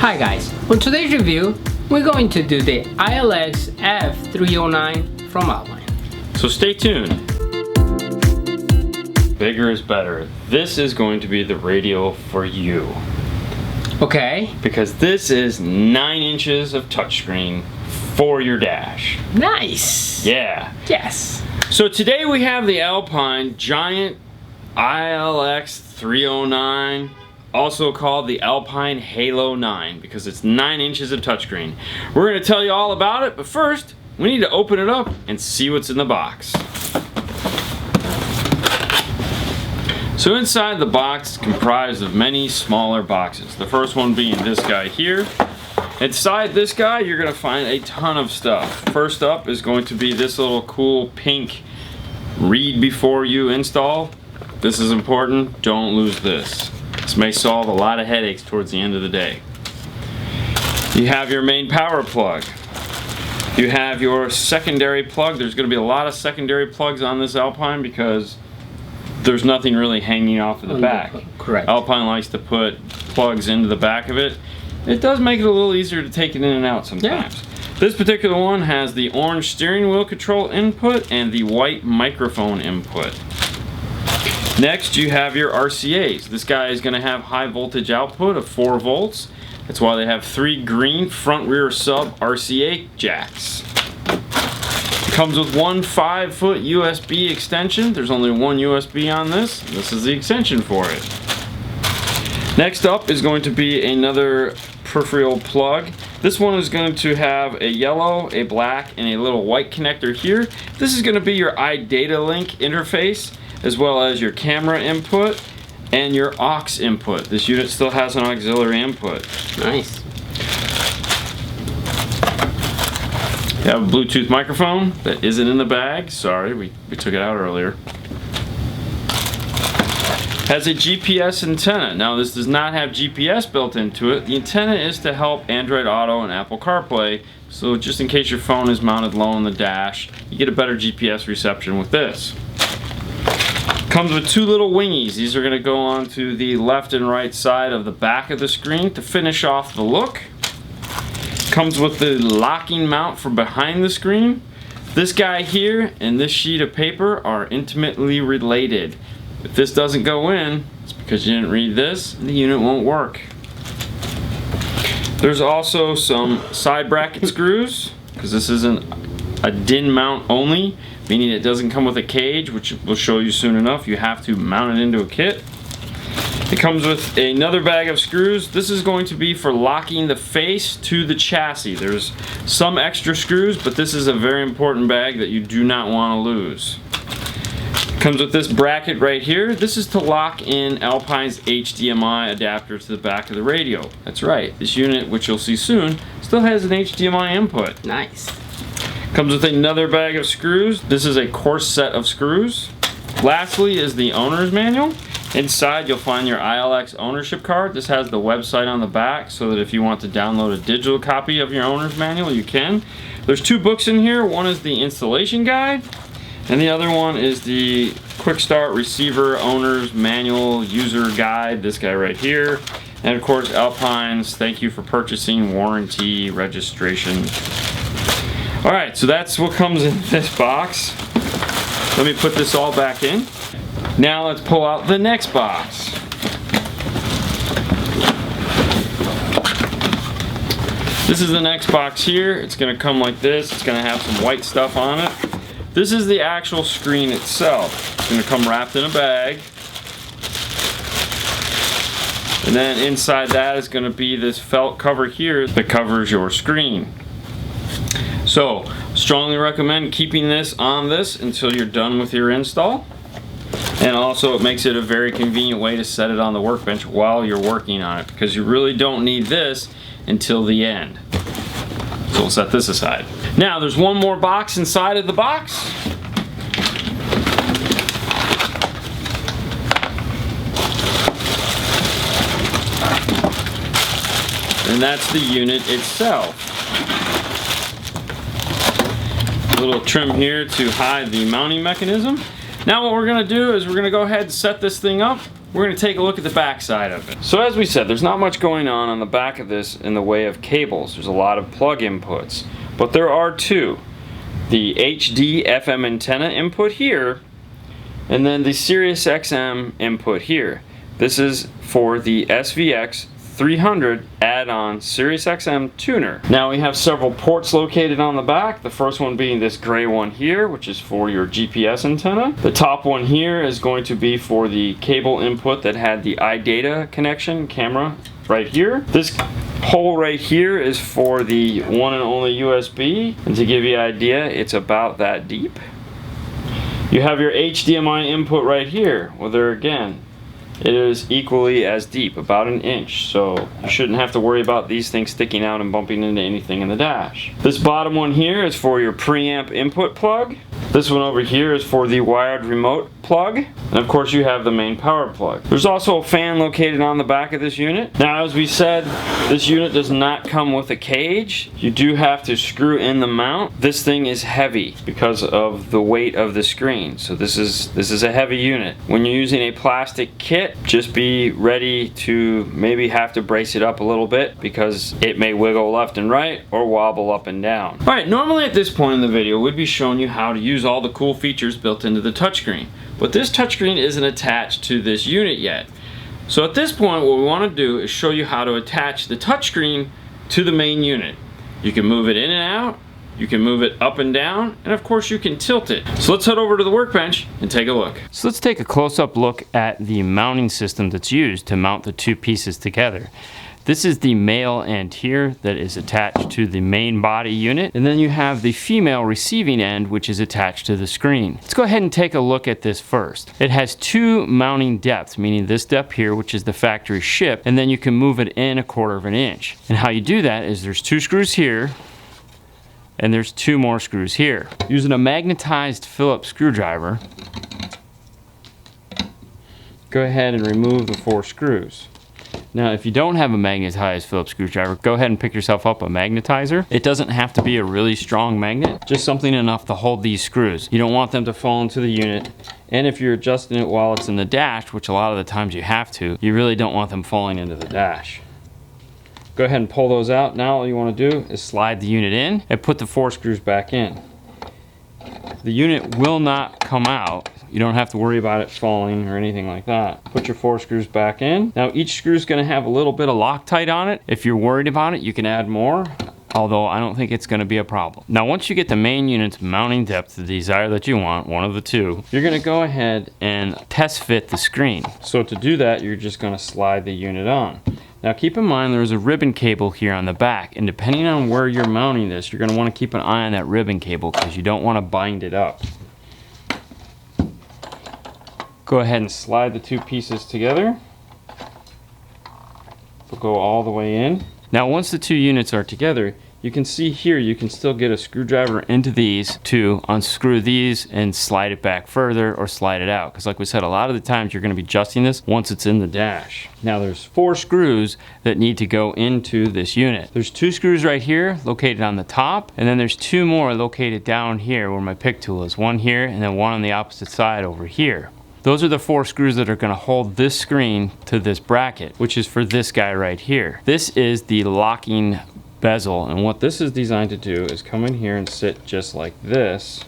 Hi guys, on today's review, we're going to do the iLX F309 from Apline. So stay tuned. Bigger is better. This is going to be the radio for you. Okay. Because this is 9 inches of touchscreen for your dash. Nice. Yeah. Yes. So today we have the Alpine Giant iLX 309, also called the Alpine Halo9 because it's 9 inches of touchscreen. We're going to tell you all about it, but first we need to open it up and see what's in the box. So inside the box is comprised of many smaller boxes. The first one being this guy here. Inside this guy you're going to find a ton of stuff. First up is going to be this little cool pink read before you install. This is important, don't lose this. This may solve a lot of headaches towards the end of the day. You have your main power plug. You have your secondary plug. There's going to be a lot of secondary plugs on this Alpine because there's nothing really hanging off of the back. Correct. Alpine likes to put plugs into the back of it. It does make it a little easier to take it in and out sometimes. Yeah. This particular one has the orange steering wheel control input and the white microphone input. Next you have your RCAs. This guy is going to have high voltage output of 4 volts. That's why they have 3 green front rear sub RCA jacks. It comes with one 5-foot USB extension. There's only one USB on this. This is the extension for it. Next up is going to be another peripheral plug. This one is going to have a yellow, a black, and a little white connector here. This is going to be your iData Link interface, as well as your camera input and your aux input. This unit still has an auxiliary input. Nice. You have a Bluetooth microphone that isn't in the bag. Sorry, we took it out earlier. Has a GPS antenna. Now this does not have GPS built into it. The antenna is to help Android Auto and Apple Carplay, so just in case your phone is mounted low on the dash, you get a better GPS reception with this. Comes with 2 little wingies. These are going to go on to the left and right side of the back of the screen to finish off the look. Comes with the locking mount for behind the screen. This guy here and this sheet of paper are intimately related. If this doesn't go in, it's because you didn't read this, and the unit won't work. There's also some side bracket screws, because this isn't a DIN mount only, meaning it doesn't come with a cage, which we'll show you soon enough. You have to mount it into a kit. It comes with another bag of screws. This is going to be for locking the face to the chassis. There's some extra screws, but this is a very important bag that you do not want to lose. It comes with this bracket right here. This is to lock in Alpine's HDMI adapter to the back of the radio. That's right, this unit, which you'll see soon, still has an HDMI input. Nice. Comes with another bag of screws. This is a coarse set of screws. Lastly is the owner's manual. Inside you'll find your iLX ownership card. This has the website on the back so that if you want to download a digital copy of your owner's manual, you can. There's 2 books in here. One is the installation guide, and the other one is the quick start receiver owner's manual user guide, this guy right here. And of course Alpine's thank you for purchasing warranty registration. Alright, so that's what comes in this box. Let me put this all back in. Now let's pull out the next box. This is the next box here. It's going to come like this. It's going to have some white stuff on it. This is the actual screen itself. It's going to come wrapped in a bag. And then inside that is going to be this felt cover here that covers your screen. So, strongly recommend keeping this on this until you're done with your install. And also it makes it a very convenient way to set it on the workbench while you're working on it, because you really don't need this until the end. So we'll set this aside. Now there's one more box inside of the box. And that's the unit itself. A little trim here to hide the mounting mechanism. Now what we're going to do is we're going to go ahead and set this thing up we're going to take a look at the back side of it. So as we said, there's not much going on the back of this in the way of cables. There's a lot of plug inputs, but there are two. The HD FM antenna input here, and then the Sirius XM input here. This is for the SVX 300 add-on Sirius XM tuner. Now we have several ports located on the back. The first one being this gray one here, which is for your GPS antenna. The top one here is going to be for the cable input that had the iData connection camera right here. This hole right here is for the one and only USB, and to give you an idea, it's about that deep. You have your HDMI input right here. Well, there again, it is equally as deep, about an inch, so you shouldn't have to worry about these things sticking out and bumping into anything in the dash. This bottom one here is for your preamp input plug. This one over here is for the wired remote plug, and of course you have the main power plug. There's also a fan located on the back of this unit. Now, as we said, this unit does not come with a cage. You do have to screw in the mount. This thing is heavy because of the weight of the screen, so this is a heavy unit. When you're using a plastic kit, just be ready to maybe have to brace it up a little bit because it may wiggle left and right or wobble up and down. Alright, normally at this point in the video we'd be showing you how to use all the cool features built into the touchscreen, but this touchscreen isn't attached to this unit yet. So at this point what we want to do is show you how to attach the touchscreen to the main unit. You can move it in and out, you can move it up and down, and of course you can tilt it. So let's head over to the workbench and take a look. So let's take a close-up look at the mounting system that's used to mount the two pieces together. This is the male end here that is attached to the main body unit, and then you have the female receiving end which is attached to the screen. Let's go ahead and take a look at this first. It has two mounting depths, meaning this depth here, which is the factory ship, and then you can move it in 1/4 of an inch. And how you do that is there's two screws here, and there's two more screws here. Using a magnetized Phillips screwdriver, go ahead and remove the 4 screws. Now, if you don't have a magnetized Phillips screwdriver, go ahead and pick yourself up a magnetizer. It doesn't have to be a really strong magnet, just something enough to hold these screws. You don't want them to fall into the unit, and if you're adjusting it while it's in the dash, which a lot of the times you have to, you really don't want them falling into the dash. Go ahead and pull those out. Now all you want to do is slide the unit in and put the 4 screws back in. The unit will not come out. You don't have to worry about it falling or anything like that. Put your 4 screws back in. Now each screw is going to have a little bit of Loctite on it. If you're worried about it, you can add more, although I don't think it's going to be a problem. Now once you get the main unit's mounting depth, the desire that you want, one of the two, you're going to go ahead and test fit the screen. So to do that, you're just going to slide the unit on. Now keep in mind there's a ribbon cable here on the back, and depending on where you're mounting this, you're going to want to keep an eye on that ribbon cable because you don't want to bind it up. Go ahead and slide the two pieces together. We'll go all the way in. Now once the two units are together, you can see here you can still get a screwdriver into these to unscrew these and slide it back further or slide it out, because like we said, a lot of the times you're going to be adjusting this once it's in the dash. Now there's 4 screws that need to go into this unit. There's 2 screws right here located on the top, and then there's 2 more located down here where my pick tool is. One here and then one on the opposite side over here. Those are the 4 screws that are going to hold this screen to this bracket, which is for this guy right here. This is the locking bezel, and what this is designed to do is come in here and sit just like this.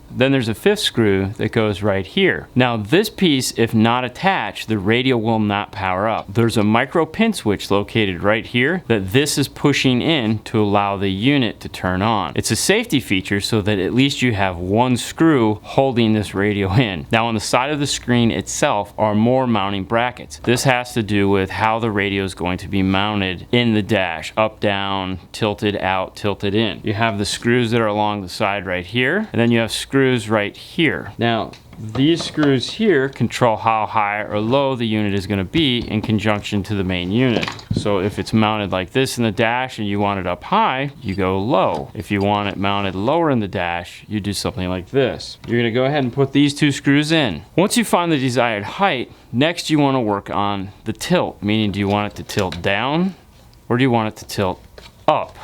Then there's a 5th screw that goes right here. Now this piece, if not attached, the radio will not power up. There's a micro pin switch located right here that this is pushing in to allow the unit to turn on. It's a safety feature so that at least you have 1 screw holding this radio in. Now on the side of the screen itself are more mounting brackets. This has to do with how the radio is going to be mounted in the dash, up, down, tilted out, tilted in. You have the screws that are along the side right here, and then you have screws right here. Now these screws here control how high or low the unit is going to be in conjunction to the main unit. So if it's mounted like this in the dash and you want it up high, you go low. If you want it mounted lower in the dash, you do something like this. You're going to go ahead and put these 2 screws in. Once you find the desired height, next you want to work on the tilt, meaning do you want it to tilt down or do you want it to tilt up?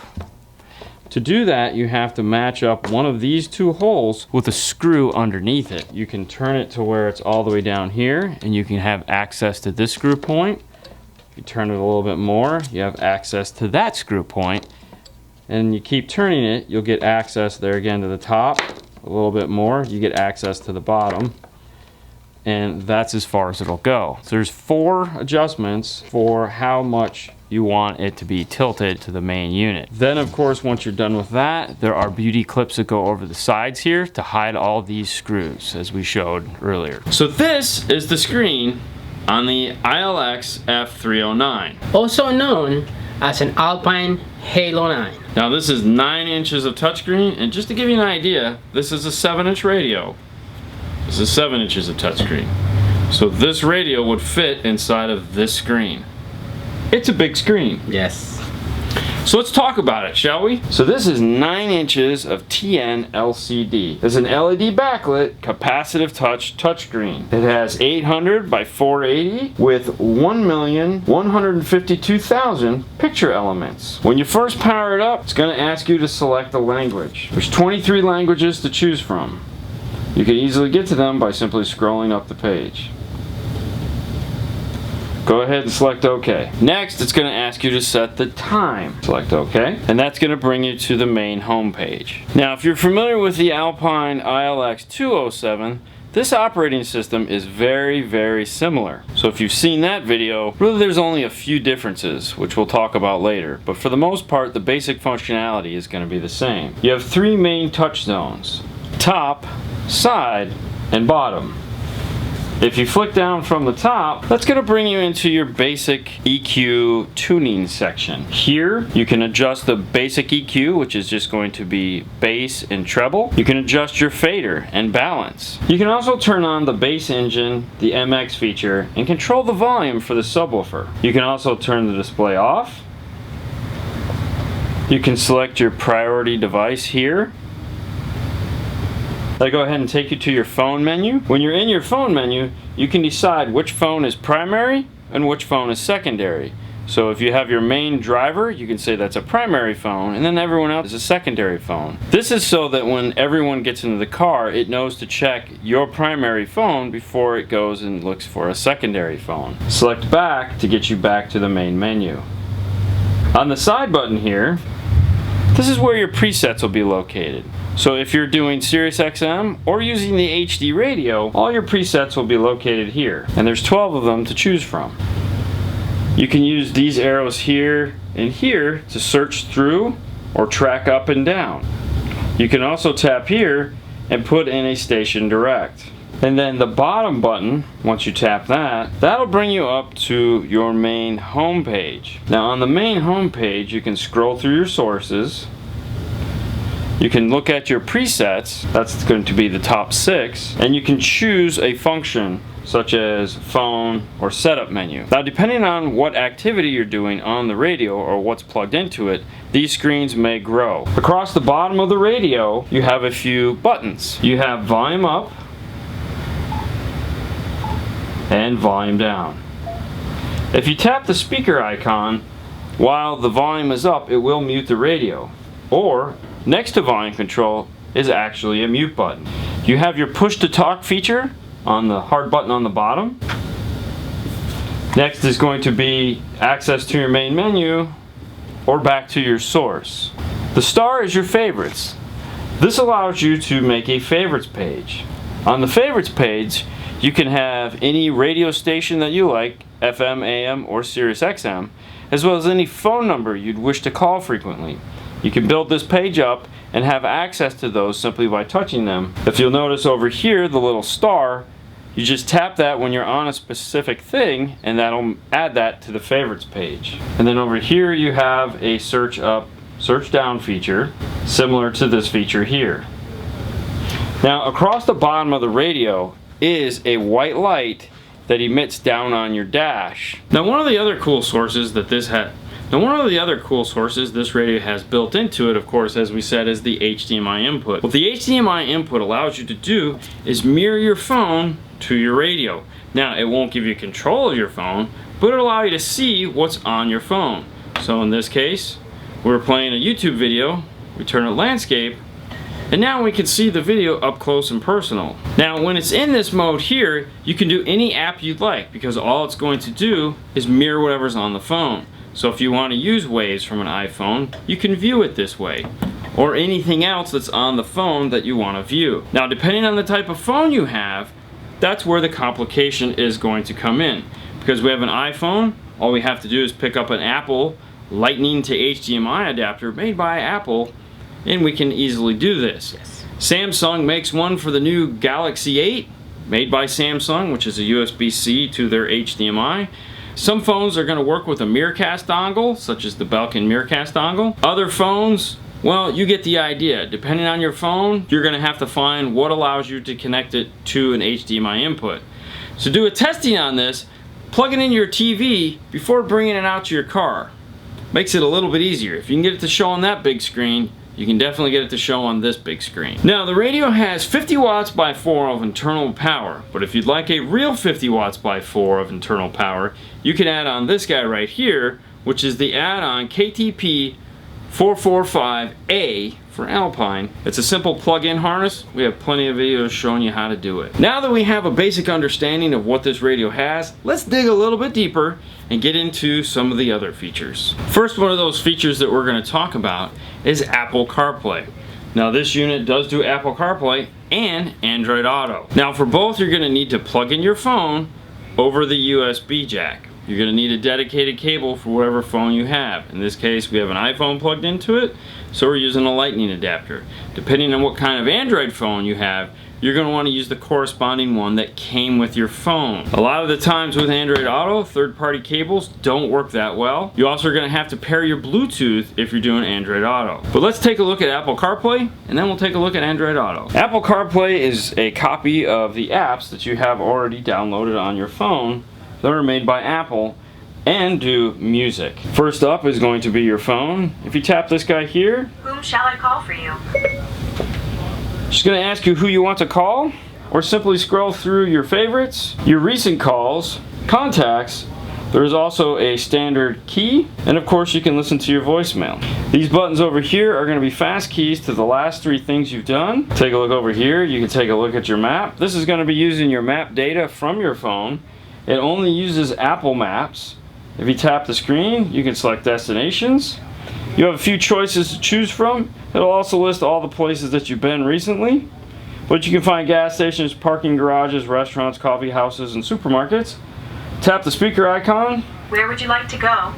To do that, you have to match up one of these two holes with a screw underneath it. You can turn it to where it's all the way down here, and you can have access to this screw point. If you turn it a little bit more, you have access to that screw point. And you keep turning it, you'll get access there again to the top. A little bit more, you get access to the bottom. And that's as far as it'll go. So there's 4 adjustments for how much you want it to be tilted to the main unit. Then of course, once you're done with that, there are beauty clips that go over the sides here to hide all these screws, as we showed earlier. So this is the screen on the iLX F309. Also known as an Alpine Halo9. Now this is 9 inches of touchscreen, and just to give you an idea, this is a 7-inch radio. This is 7 inches of touchscreen. So this radio would fit inside of this screen. It's a big screen. Yes. So let's talk about it, shall we? So this is 9 inches of TN LCD. It's an LED backlit capacitive touchscreen. It has 800 by 480 with 1,152,000 picture elements. When you first power it up, it's going to ask you to select a language. There's 23 languages to choose from. You can easily get to them by simply scrolling up the page. Go ahead and select OK. Next, it's going to ask you to set the time. Select OK. And that's going to bring you to the main home page. Now, if you're familiar with the Alpine iLX 207, this operating system is very, very similar. So if you've seen that video, really there's only a few differences, which we'll talk about later. But for the most part, the basic functionality is going to be the same. You have 3 main touch zones: top, side, and bottom. If you flick down from the top, that's going to bring you into your basic EQ tuning section. Here, you can adjust the basic EQ, which is just going to be bass and treble. You can adjust your fader and balance. You can also turn on the bass engine, the MX feature, and control the volume for the subwoofer. You can also turn the display off. You can select your priority device here. I'll go ahead and take you to your phone menu. When you're in your phone menu, you can decide which phone is primary and which phone is secondary. So if you have your main driver, you can say that's a primary phone, and then everyone else is a secondary phone. This is so that when everyone gets into the car, it knows to check your primary phone before it goes and looks for a secondary phone. Select back to get you back to the main menu. On the side button here, this is where your presets will be located. So if you're doing Sirius XM or using the HD radio, all your presets will be located here. And there's 12 of them to choose from. You can use these arrows here and here to search through or track up and down. You can also tap here and put in a station direct. And then the bottom button, once you tap that, that'll bring you up to your main home page. Now on the main home page, you can scroll through your sources. You can look at your presets, that's going to be the top 6, and you can choose a function such as phone or setup menu. Now depending on what activity you're doing on the radio or what's plugged into it, these screens may grow. Across the bottom of the radio, you have a few buttons. You have volume up and volume down. If you tap the speaker icon while the volume is up, it will mute the radio. Or next to volume control is actually a mute button. You have your push to talk feature on the hard button on the bottom. Next is going to be access to your main menu or back to your source. The star is your favorites. This allows you to make a favorites page. On the favorites page, you can have any radio station that you like, FM, AM, or Sirius XM, as well as any phone number you'd wish to call frequently. You can build this page up and have access to those simply by touching them. If you'll notice over here, the little star, you just tap that when you're on a specific thing, and that'll add that to the favorites page. And then over here you have a search up, search down feature, similar to this feature here. Now across the bottom of the radio is a white light that emits down on your dash. Now one of the other cool sources that this radio has built into it, of course, as we said, is the HDMI input. What the HDMI input allows you to do is mirror your phone to your radio. Now, it won't give you control of your phone, but it'll allow you to see what's on your phone. So in this case, we're playing a YouTube video. we turn it landscape, and now we can see the video up close and personal. Now when it's in this mode here, you can do any app you'd like because all it's going to do is mirror whatever's on the phone. So if you want to use Waves from an iPhone, you can view it this way, or anything else that's on the phone that you want to view. Now depending on the type of phone you have, that's where the complication is going to come in. Because we have an iPhone, all we have to do is pick up an Apple Lightning to HDMI adapter made by Apple, and we can easily do this. Yes. Samsung makes one for the new Galaxy 8, made by Samsung, which is a USB-C to their HDMI. Some phones are going to work with a Miracast dongle, such as the Belkin Miracast dongle. Other phones, well, you get the idea. Depending on your phone, you're going to have to find what allows you to connect it to an HDMI input. So do a testing on this, plug it in your TV before bringing it out to your car. Makes it a little bit easier. If you can get it to show on that big screen, you can definitely get it to show on this big screen. Now the radio has 50 watts by 4 of internal power, but if you'd like a real 50 watts by 4 of internal power, you can add on this guy right here, which is the add-on KTP 445A for Alpine. It's a simple plug-in harness. We have plenty of videos showing you how to do it. Now that we have a basic understanding of what this radio has, let's dig a little bit deeper and get into some of the other features. First one of those features that we're going to talk about is Apple CarPlay. Now this unit does do Apple CarPlay and Android Auto. Now for both, you're going to need to plug in your phone over the USB jack. You're going to need a dedicated cable for whatever phone you have. In this case, we have an iPhone plugged into it, so we're using a Lightning adapter. Depending on what kind of Android phone you have, you're going to want to use the corresponding one that came with your phone. A lot of the times with Android Auto, third-party cables don't work that well. You also are going to have to pair your Bluetooth if you're doing Android Auto. But let's take a look at Apple CarPlay, and then we'll take a look at Android Auto. Apple CarPlay is a copy of the apps that you have already downloaded on your phone that are made by Apple and do music. First up is going to be your phone. If you tap this guy here, whom shall I call for you? She's going to ask you who you want to call, or simply scroll through your favorites, your recent calls, contacts. There's also a standard key, and of course you can listen to your voicemail. These buttons over here are going to be fast keys to the last 3 things you've done. Take a look over here. You can take a look at your map. This is going to be using your map data from your phone. It only uses Apple Maps. If you tap the screen, you can select destinations. You have a few choices to choose from. It'll also list all the places that you've been recently. But you can find gas stations, parking garages, restaurants, coffee houses, and supermarkets. Tap the speaker icon. Where would you like to go?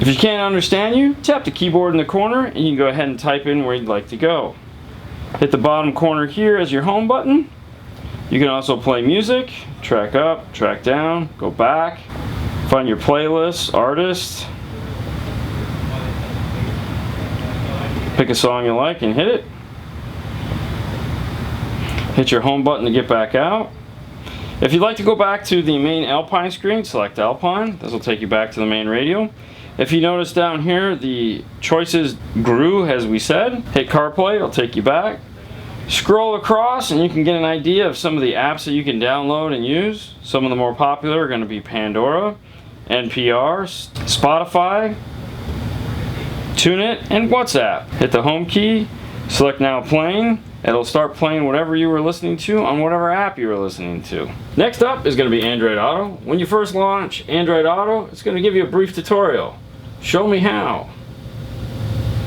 If you can't understand you, tap the keyboard in the corner and you can go ahead and type in where you'd like to go. Hit the bottom corner here as your home button. You can also play music, track up, track down, go back, find your playlist, artist, pick a song you like and hit it. Hit your home button to get back out. If you'd like to go back to the main Alpine screen, select Alpine. This will take you back to the main radio. If you notice down here, the choices grew as we said. Hit CarPlay, it'll take you back. Scroll across and you can get an idea of some of the apps that you can download and use. Some of the more popular are going to be Pandora, NPR, Spotify, TuneIt, and WhatsApp. Hit the home key, select Now Playing. It'll start playing whatever you were listening to on whatever app you were listening to. Next up is going to be Android Auto. When you first launch Android Auto, it's going to give you a brief tutorial. Show me how.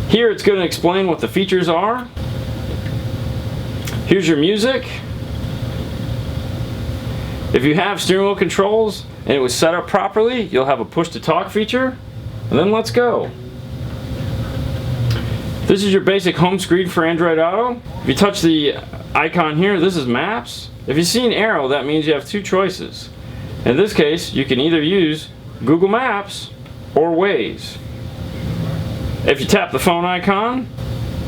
Here it's going to explain what the features are. Here's your music. If you have steering wheel controls and it was set up properly, you'll have a push to talk feature. And then let's go. This is your basic home screen for Android Auto. If you touch the icon here, this is Maps. If you see an arrow, that means you have 2 choices. In this case, you can either use Google Maps or Waze. If you tap the phone icon,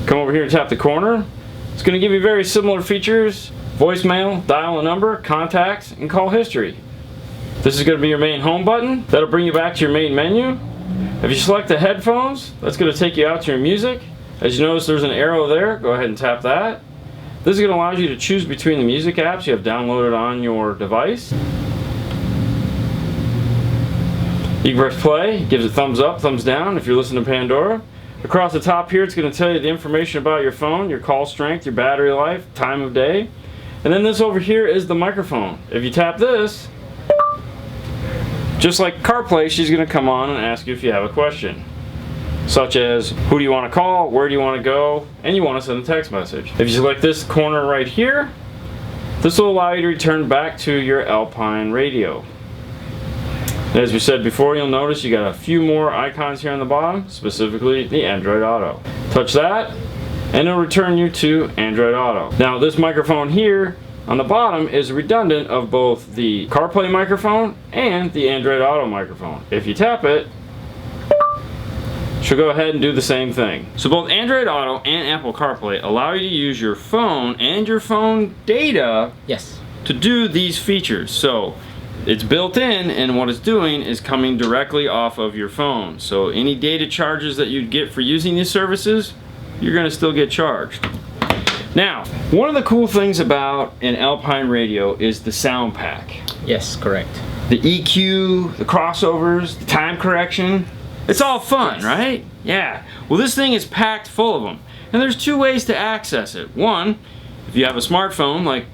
come over here and tap the corner, it's going to give you very similar features: voicemail, dial a number, contacts, and call history. This is going to be your main home button. That'll bring you back to your main menu. If you select the headphones, that's going to take you out to your music. As you notice, there's an arrow there. Go ahead and tap that. This is going to allow you to choose between the music apps you have downloaded on your device. You can press play, gives it thumbs up, thumbs down if you're listening to Pandora. Across the top here, it's going to tell you the information about your phone, your call strength, your battery life, time of day. And then this over here is the microphone. If you tap this, just like Carplay, she's going to come on and ask you if you have a question. Such as, who do you want to call, where do you want to go, and you want to send a text message. If you select this corner right here, this will allow you to return back to your Alpine radio. As we said before, you'll notice you got a few more icons here on the bottom, specifically the Android Auto. Touch that, and it'll return you to Android Auto. Now this microphone here on the bottom is redundant of both the CarPlay microphone and the Android Auto microphone. If you tap it, she'll go ahead and do the same thing. So both Android Auto and Apple CarPlay allow you to use your phone and your phone data to do these features. So it's built in, and what it's doing is coming directly off of your phone. So any data charges that you'd get for using these services, you're going to still get charged. Now, one of the cool things about an Alpine radio is the sound pack. Yes, correct. The EQ, the crossovers, the time correction. It's all fun, right? Yeah. Well, this thing is packed full of them. And there's two ways to access it. One, if you have a smartphone like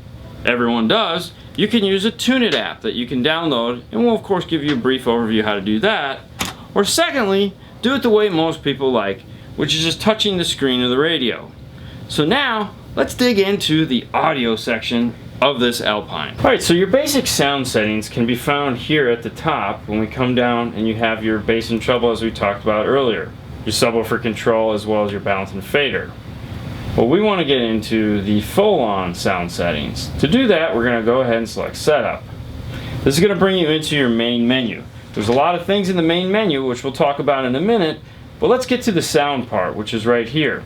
everyone does, you can use a TuneIt app that you can download, and we'll of course give you a brief overview how to do that. Or secondly, do it the way most people like, which is just touching the screen of the radio. So now, let's dig into the audio section of this Alpine. Alright, so your basic sound settings can be found here at the top when we come down and you have your bass and treble as we talked about earlier, your subwoofer control as well as your balance and fader. Well, we want to get into the full-on sound settings. To do that, we're going to go ahead and select Setup. This is going to bring you into your main menu. There's a lot of things in the main menu which we'll talk about in a minute, but let's get to the sound part, which is right here.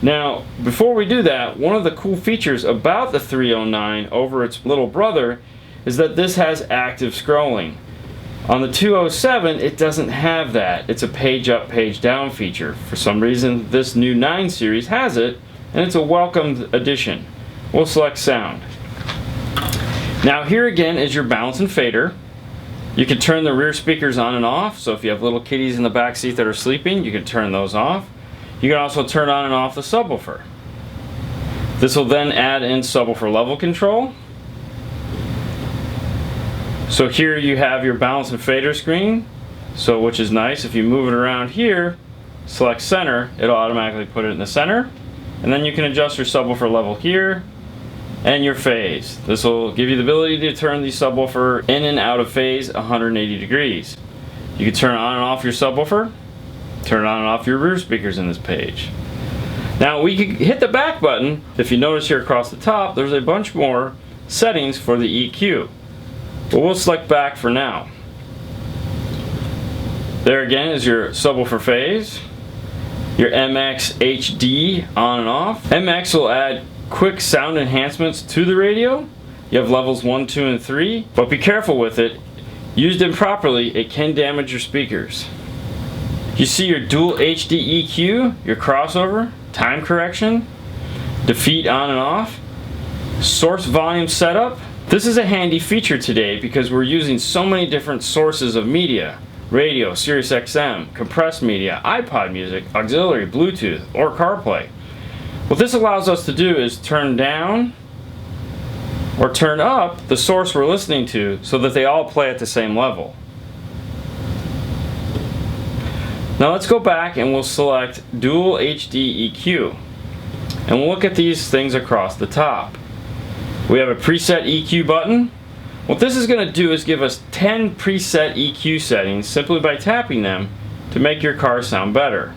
Now, before we do that, one of the cool features about the 309 over its little brother is that this has active scrolling. On the 207, it doesn't have that. It's a page up, page down feature. For some reason, this new 9 series has it, and it's a welcomed addition. We'll select Sound. Now here again is your balance and fader. You can turn the rear speakers on and off, so if you have little kitties in the back seat that are sleeping, you can turn those off. You can also turn on and off the subwoofer. This will then add in subwoofer level control. So here you have your balance and fader screen, so which is nice. If you move it around here, select center, it'll automatically put it in the center. And then you can adjust your subwoofer level here and your phase. This will give you the ability to turn the subwoofer in and out of phase 180 degrees. You can turn on and off your subwoofer, turn on and off your rear speakers in this page. Now we can hit the back button. If you notice here across the top, there's a bunch more settings for the EQ. But we'll select back for now. There again is your subwoofer phase, your MX HD on and off. MX will add quick sound enhancements to the radio. You have levels 1, 2, and 3, but be careful with it. Used improperly, it can damage your speakers. You see your dual HD EQ, your crossover, time correction, defeat on and off, source volume setup. This is a handy feature today because we're using so many different sources of media. Radio, Sirius XM, compressed media, iPod music, auxiliary, Bluetooth, or CarPlay. What this allows us to do is turn down or turn up the source we're listening to so that they all play at the same level. Now let's go back and we'll select Dual HD EQ. And we'll look at these things across the top. We have a preset EQ button. What this is going to do is give us 10 preset EQ settings simply by tapping them to make your car sound better.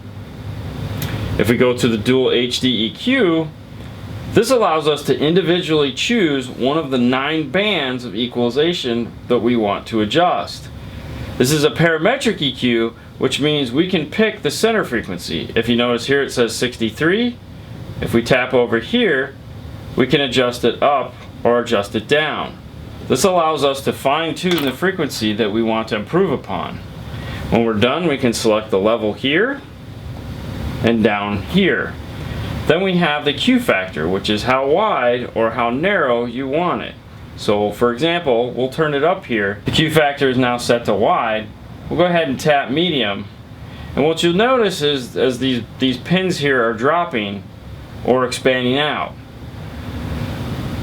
If we go to the Dual HD EQ, this allows us to individually choose one of the 9 bands of equalization that we want to adjust. This is a parametric EQ, which means we can pick the center frequency. If you notice here it says 63. If we tap over here, we can adjust it up or adjust it down. This allows us to fine-tune the frequency that we want to improve upon. When we're done, we can select the level here and down here. Then we have the Q factor, which is how wide or how narrow you want it. So for example, we'll turn it up here. The Q factor is now set to wide. We'll go ahead and tap medium, and And what you'll notice is as these pins here are dropping or expanding out.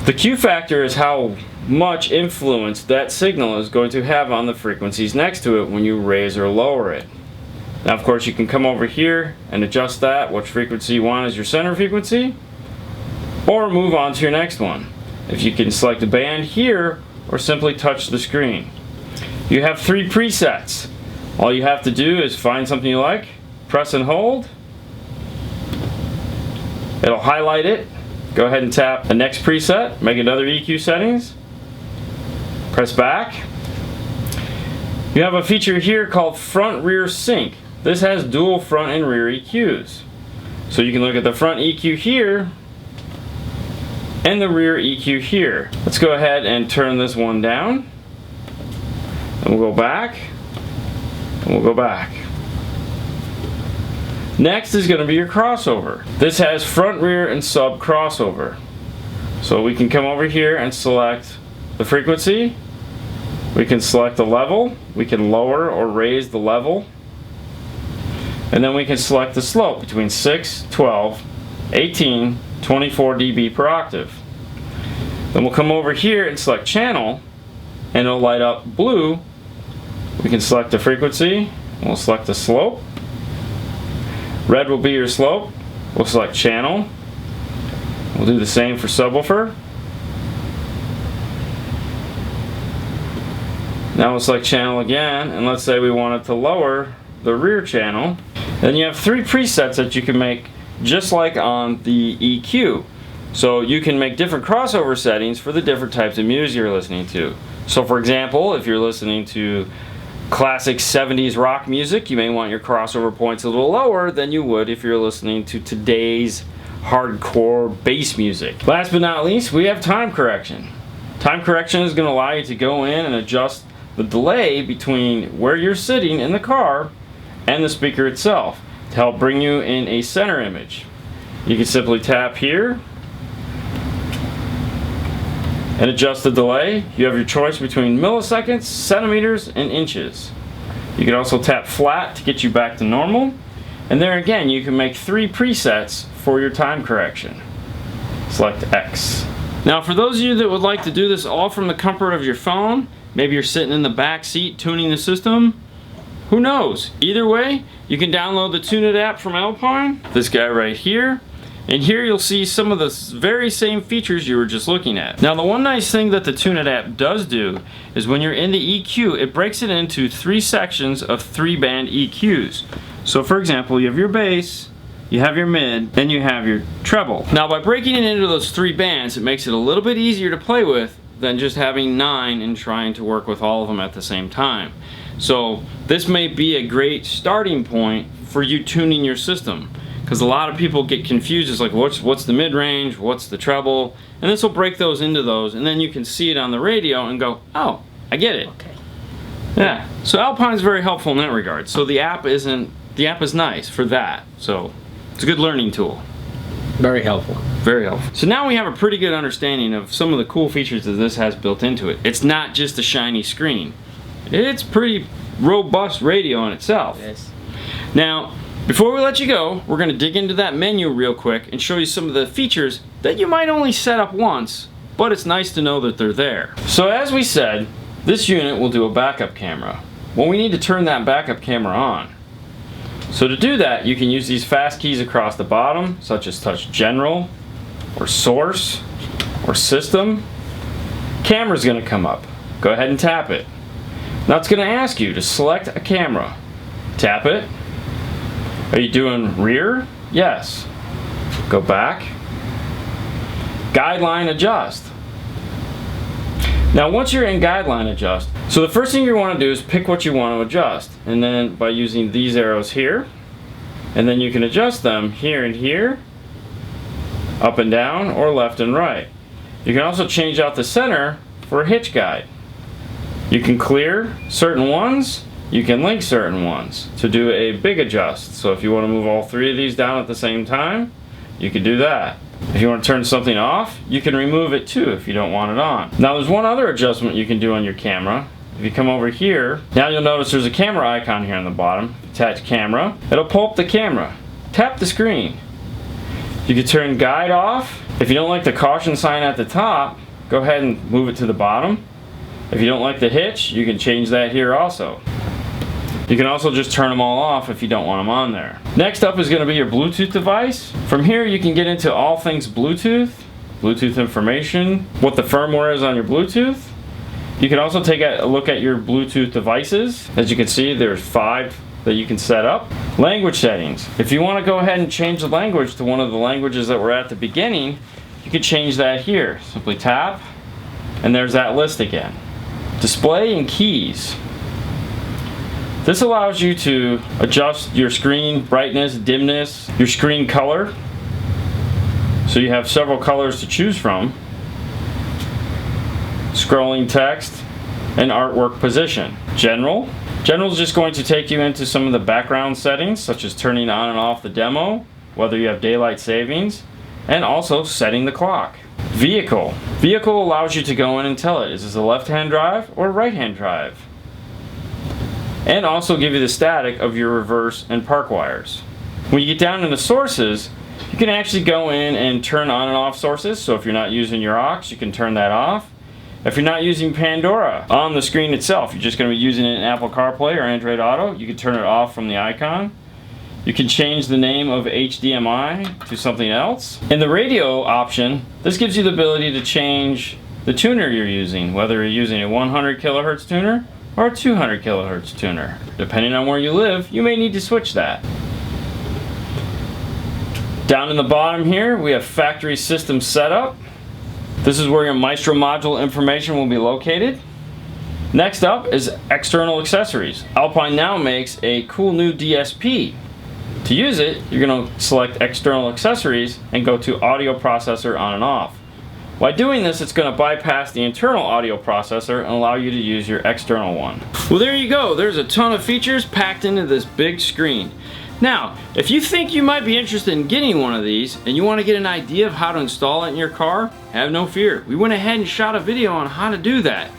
The Q factor is how much influence that signal is going to have on the frequencies next to it when you raise or lower it. Now of course you can come over here and adjust that, which frequency you want as your center frequency, or move on to your next one. If you can select a band here or simply touch the screen. You have 3 presets. All you have to do is find something you like, press and hold. It'll highlight it. Go ahead and tap the next preset, make another EQ settings. Press back. You have a feature here called front rear sync. This has dual front and rear EQs. So you can look at the front EQ here and the rear EQ here. Let's go ahead and turn this one down. And we'll go back. And we'll go back. Next is going to be your crossover. This has front, rear, and sub crossover. So we can come over here and select the frequency. We can select the level. We can lower or raise the level. And then we can select the slope between 6, 12, 18, 24 dB per octave. Then we'll come over here and select channel, and it'll light up blue. We can select the frequency, and we'll select the slope. Red will be your slope. We'll select channel. We'll do the same for subwoofer. Now we'll select channel again, and let's say we wanted to lower the rear channel. Then you have 3 presets that you can make just like on the EQ. So you can make different crossover settings for the different types of music you're listening to. So for example, if you're listening to classic 70s rock music, you may want your crossover points a little lower than you would if you're listening to today's hardcore bass music. Last but not least, we have time correction. Time correction is going to allow you to go in and adjust the delay between where you're sitting in the car and the speaker itself to help bring you in a center image. You can simply tap here and adjust the delay. You have your choice between milliseconds, centimeters, and inches. You can also tap flat to get you back to normal. And there again, you can make 3 presets for your time correction. Select X. Now for those of you that would like to do this all from the comfort of your phone, maybe you're sitting in the back seat tuning the system, who knows? Either way, you can download the Tune It app from Apline, this guy right here, and here you'll see some of the very same features you were just looking at. Now the one nice thing that the Tune It app does do is when you're in the EQ, it breaks it into 3 sections of 3-band EQs. So for example, you have your bass, you have your mid, then you have your treble. Now by breaking it into those 3 bands, it makes it a little bit easier to play with than just having 9 and trying to work with all of them at the same time. So this may be a great starting point for you tuning your system, because a lot of people get confused. It's like, what's the mid-range, what's the treble, and this will break those into those, and then you can see it on the radio and go, oh, I get it. Okay. Yeah. So Alpine's very helpful in that regard. So the app is nice for that. So it's a good learning tool. Very helpful. Very helpful. So now we have a pretty good understanding of some of the cool features that this has built into it. It's not just a shiny screen. It's pretty robust radio in itself. Yes. Now, before we let you go, we're going to dig into that menu real quick and show you some of the features that you might only set up once, but it's nice to know that they're there. So as we said, this unit will do a backup camera. Well, we need to turn that backup camera on. So to do that, you can use these fast keys across the bottom, such as touch General, or Source, or System. Camera's going to come up. Go ahead and tap it. Now it's going to ask you to select a camera. Tap it. Are you doing rear? Yes. Go back. Guideline adjust. Now once you're in guideline adjust, so the first thing you want to do is pick what you want to adjust, and then by using these arrows here, and then you can adjust them here and here, up and down, or left and right. You can also change out the center for a hitch guide. You can clear certain ones, you can link certain ones to do a big adjust. So if you want to move all 3 of these down at the same time, you can do that. If you want to turn something off, you can remove it too if you don't want it on. Now there's one other adjustment you can do on your camera, if you come over here, now you'll notice there's a camera icon here on the bottom. Attach camera. It'll pull up the camera. Tap the screen. You can turn guide off. If you don't like the caution sign at the top, go ahead and move it to the bottom. If you don't like the hitch, you can change that here also. You can also just turn them all off if you don't want them on there. Next up is going to be your Bluetooth device. From here you can get into all things Bluetooth, Bluetooth information, what the firmware is on your Bluetooth. You can also take a look at your Bluetooth devices. As you can see, there's 5 that you can set up. Language settings. If you want to go ahead and change the language to one of the languages that were at the beginning, you can change that here. Simply tap, and there's that list again. Display and keys. This allows you to adjust your screen brightness, dimness, your screen color. So you have several colors to choose from. Scrolling text and artwork position. General. General is just going to take you into some of the background settings, such as turning on and off the demo, whether you have daylight savings, and also setting the clock. Vehicle. Vehicle allows you to go in and tell it, is this a left-hand drive or a right-hand drive? And also give you the static of your reverse and park wires. When you get down into sources, you can actually go in and turn on and off sources. So if you're not using your aux, you can turn that off. If you're not using Pandora on the screen itself, you're just going to be using it in Apple Carplay or Android Auto, you can turn it off from the icon. You can change the name of HDMI to something else. In the radio option, this gives you the ability to change the tuner you're using, whether you're using a 100 kilohertz tuner or a 200 kilohertz tuner. Depending on where you live, you may need to switch that. Down in the bottom here, we have factory system setup. This is where your Maestro module information will be located. Next up is external accessories. Alpine now makes a cool new DSP. To use it, you're going to select external accessories and go to audio processor on and off. By doing this, it's going to bypass the internal audio processor and allow you to use your external one. Well, there you go. There's a ton of features packed into this big screen. Now, if you think you might be interested in getting one of these and you want to get an idea of how to install it in your car, have no fear. We went ahead and shot a video on how to do that.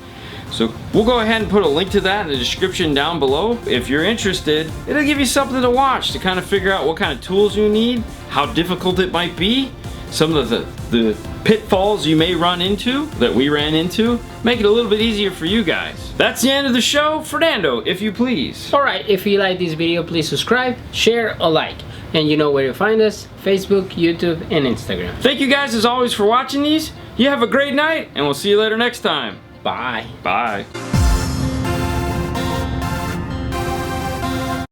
So we'll go ahead and put a link to that in the description down below. If you're interested, it'll give you something to watch to kind of figure out what kind of tools you need, how difficult it might be, some of the pitfalls you may run into, that we ran into, make it a little bit easier for you guys. That's the end of the show. Fernando, if you please. Alright, if you like this video, please subscribe, share, or like. And you know where to find us, Facebook, YouTube, and Instagram. Thank you guys as always for watching these. You have a great night, and we'll see you later next time. Bye. Bye.